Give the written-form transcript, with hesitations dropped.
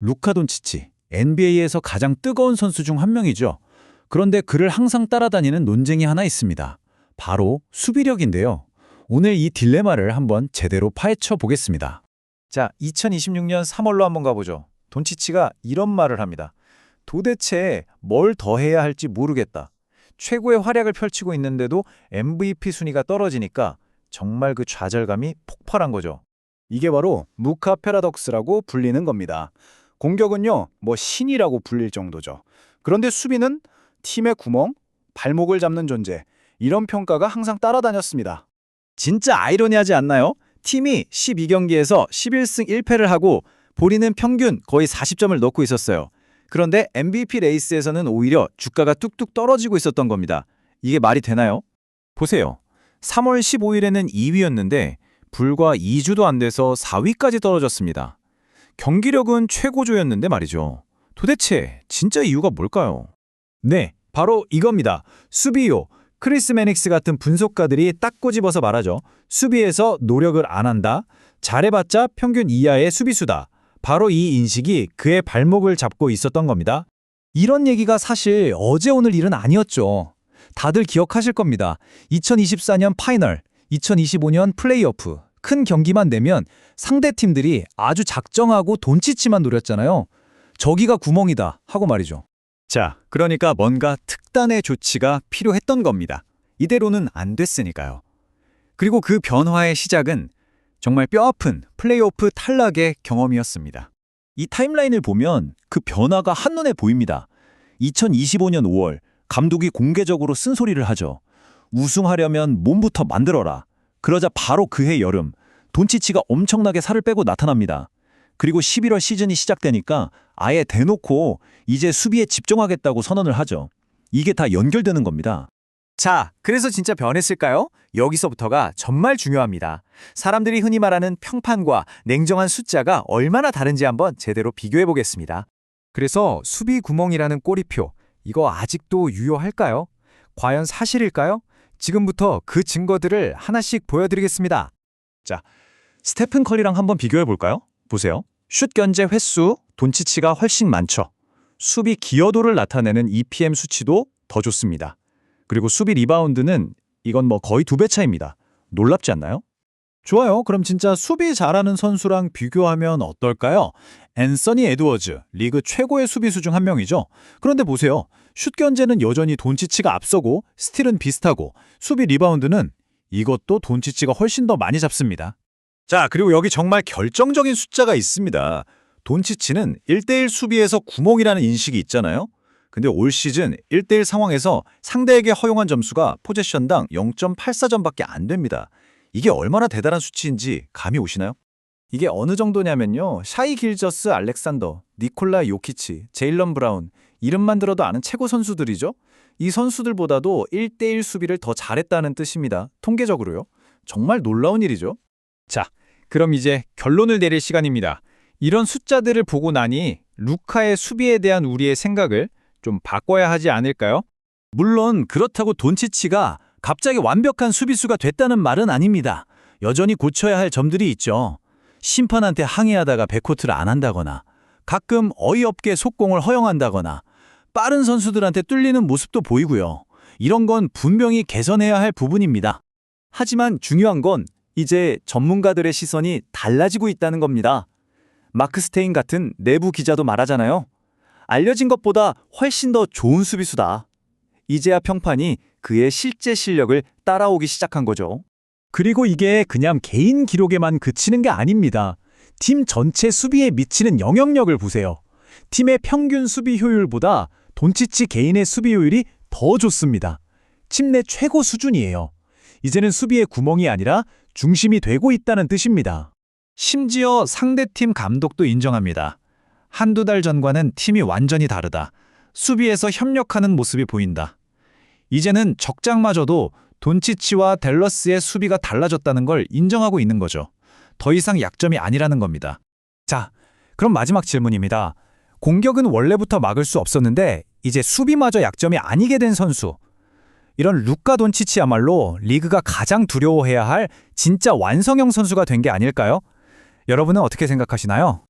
루카 돈치치, NBA에서 가장 뜨거운 선수 중 한 명이죠. 그런데 그를 항상 따라다니는 논쟁이 하나 있습니다. 바로 수비력인데요. 오늘 이 딜레마를 한번 제대로 파헤쳐 보겠습니다. 자, 2026년 3월로 한번 가보죠. 돈치치가 이런 말을 합니다. 도대체 뭘 더 해야 할지 모르겠다. 최고의 활약을 펼치고 있는데도 MVP 순위가 떨어지니까 정말 그 좌절감이 폭발한 거죠. 이게 바로 무카 패러독스라고 불리는 겁니다. 공격은요, 신이라고 불릴 정도죠. 그런데 수비는 팀의 구멍, 발목을 잡는 존재, 이런 평가가 항상 따라다녔습니다. 진짜 아이러니하지 않나요? 팀이 12경기에서 11승 1패를 하고 본인은 평균 거의 40점을 넣고 있었어요. 그런데 MVP 레이스에서는 오히려 주가가 뚝뚝 떨어지고 있었던 겁니다. 이게 말이 되나요? 보세요. 3월 15일에는 2위였는데 불과 2주도 안 돼서 4위까지 떨어졌습니다. 경기력은 최고조였는데 말이죠. 도대체 진짜 이유가 뭘까요? 네, 바로 이겁니다. 수비요. 크리스 매닉스 같은 분석가들이 딱 꼬집어서 말하죠. 수비에서 노력을 안 한다. 잘해봤자 평균 이하의 수비수다. 바로 이 인식이 그의 발목을 잡고 있었던 겁니다. 이런 얘기가 사실 어제 오늘 일은 아니었죠. 다들 기억하실 겁니다. 2024년 파이널, 2025년 플레이오프, 큰 경기만 내면 상대 팀들이 아주 작정하고 돈치치만 노렸잖아요. 저기가 구멍이다 하고 말이죠. 자, 그러니까 뭔가 특단의 조치가 필요했던 겁니다. 이대로는 안 됐으니까요. 그리고 그 변화의 시작은 정말 뼈아픈 플레이오프 탈락의 경험이었습니다. 이 타임라인을 보면 그 변화가 한눈에 보입니다. 2025년 5월 감독이 공개적으로 쓴소리를 하죠. 우승하려면 몸부터 만들어라. 그러자 바로 그해 여름 돈치치가 엄청나게 살을 빼고 나타납니다. 그리고 11월 시즌이 시작되니까 아예 대놓고 이제 수비에 집중하겠다고 선언을 하죠. 이게 다 연결되는 겁니다. 자, 그래서 진짜 변했을까요? 여기서부터가 정말 중요합니다. 사람들이 흔히 말하는 평판과 냉정한 숫자가 얼마나 다른지 한번 제대로 비교해 보겠습니다. 그래서 수비 구멍이라는 꼬리표, 이거 아직도 유효할까요? 과연 사실일까요? 지금부터 그 증거들을 하나씩 보여드리겠습니다. 자, 스테픈 커리랑 한번 비교해 볼까요? 보세요. 슛 견제 횟수, 돈치치가 훨씬 많죠. 수비 기여도를 나타내는 EPM 수치도 더 좋습니다. 그리고 수비 리바운드는 이건 거의 2배 차이입니다. 놀랍지 않나요? 좋아요. 그럼 진짜 수비 잘하는 선수랑 비교하면 어떨까요? 앤서니 에드워즈, 리그 최고의 수비수 중 한 명이죠. 그런데 보세요. 슛 견제는 여전히 돈치치가 앞서고 스틸은 비슷하고 수비 리바운드는 이것도 돈치치가 훨씬 더 많이 잡습니다. 자, 그리고 여기 정말 결정적인 숫자가 있습니다. 돈치치는 1대1 수비에서 구멍이라는 인식이 있잖아요. 근데 올 시즌 1대1 상황에서 상대에게 허용한 점수가 포제션당 0.84점밖에 안 됩니다. 이게 얼마나 대단한 수치인지 감이 오시나요? 이게 어느 정도냐면요. 샤이 길저스 알렉산더, 니콜라 요키치, 제일런 브라운, 이름만 들어도 아는 최고 선수들이죠. 이 선수들보다도 1대1 수비를 더 잘했다는 뜻입니다. 통계적으로요. 정말 놀라운 일이죠. 자, 그럼 이제 결론을 내릴 시간입니다. 이런 숫자들을 보고 나니 루카의 수비에 대한 우리의 생각을 좀 바꿔야 하지 않을까요? 물론 그렇다고 돈치치가 갑자기 완벽한 수비수가 됐다는 말은 아닙니다. 여전히 고쳐야 할 점들이 있죠. 심판한테 항의하다가 백코트를 안 한다거나 가끔 어이없게 속공을 허용한다거나 빠른 선수들한테 뚫리는 모습도 보이고요. 이런 건 분명히 개선해야 할 부분입니다. 하지만 중요한 건 이제 전문가들의 시선이 달라지고 있다는 겁니다. 마크 스테인 같은 내부 기자도 말하잖아요. 알려진 것보다 훨씬 더 좋은 수비수다. 이제야 평판이 그의 실제 실력을 따라오기 시작한 거죠. 그리고 이게 그냥 개인 기록에만 그치는 게 아닙니다. 팀 전체 수비에 미치는 영향력을 보세요. 팀의 평균 수비 효율보다 돈치치 개인의 수비 효율이 더 좋습니다. 팀 내 최고 수준이에요. 이제는 수비의 구멍이 아니라 중심이 되고 있다는 뜻입니다. 심지어 상대팀 감독도 인정합니다. 한두 달 전과는 팀이 완전히 다르다. 수비에서 협력하는 모습이 보인다. 이제는 적장마저도 돈치치와 댈러스의 수비가 달라졌다는 걸 인정하고 있는 거죠. 더 이상 약점이 아니라는 겁니다. 자, 그럼 마지막 질문입니다. 공격은 원래부터 막을 수 없었는데 이제 수비마저 약점이 아니게 된 선수. 이런 루카 돈치치야말로 리그가 가장 두려워해야 할 진짜 완성형 선수가 된 게 아닐까요? 여러분은 어떻게 생각하시나요?